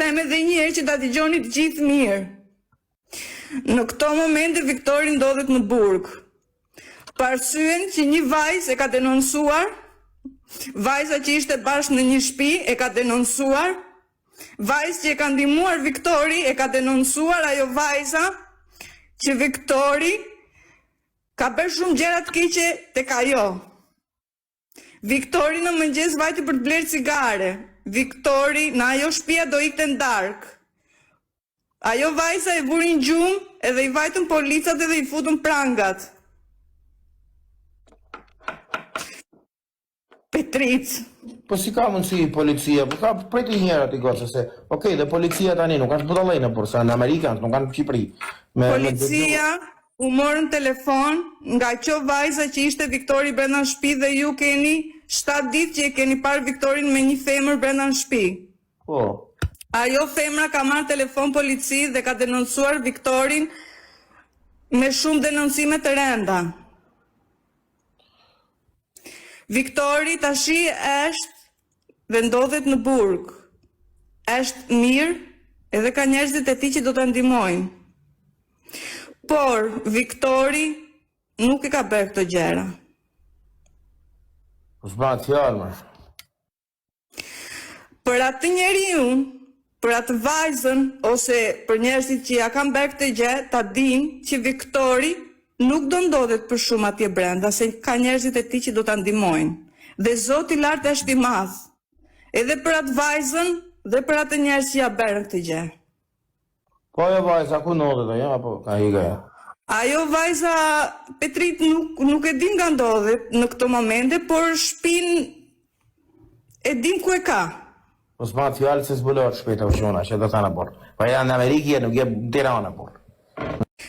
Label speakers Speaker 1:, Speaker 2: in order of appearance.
Speaker 1: them edhe një herë që ta dëgjoni të gjithë mirë. Në këto momente Viktori ndodhet në burg. Për arsyen që një vajzë e ka denoncuar, vajza që ishte bashkë në një shtëpi e ka denoncuar, vajzë që e ka ndihmuar Viktori e ka denoncuar ajo vajza që Viktori ka bërë shumë gjëra të keqe tek ajo. Viktori në mëngjes vajti për të blerë cigare. Viktori në ajo shtëpia do ikte në darkë. Ajo vajza e vuri në gjumë edhe i vajtën policat edhe i futën prangat. Petric.
Speaker 2: Po si ka mundësi policia, po ka prejti njëra t'i gocë, se, okej, dhe policia tani nuk është budallëjnë, por sa në Amerikanë, nuk kanë në Shqipëri.
Speaker 1: Policia u morën telefon nga qo vajza që ishte Viktori brenda në shtëpi dhe ju keni 7 ditë që e keni parë Viktorin me një femër brenda në shtëpi.
Speaker 2: Po.
Speaker 1: Ajo femra ka marrë telefon polici dhe ka denoncuar Viktorin me shumë denoncime të rënda. Viktori tashi është dhe ndodhet në burg. Është mirë edhe ka njerëzit e tij që do ta ndihmojnë. Por Viktori nuk i ka bërë këto gjëra.
Speaker 2: Zbat fjalë, më.
Speaker 1: Për atë njeriu, për atë vajzën, ose për njerëzit që ja kanë bërë këtë gjë, ta dinë që Viktori nuk do ndodhet për shumë atje brenda, se ka njerëzit e tij që do ta ndihmojnë. Dhe Zoti i lartë është i madh. Edhe për atë vajzën dhe për atë njerëz që ja bërën këtë gjë.
Speaker 2: Po ajo vajza ku ndodhet ajo apo ka hija?
Speaker 1: Ajo vajza Petrit nuk e din nga ndodhet në këto momente, por shtëpinë e dim ku e ka.
Speaker 2: Po s'ma fjalë se zbulohet shpejt u shona, që do thana por. Po janë në Amerikë, nuk je në Tiranë por.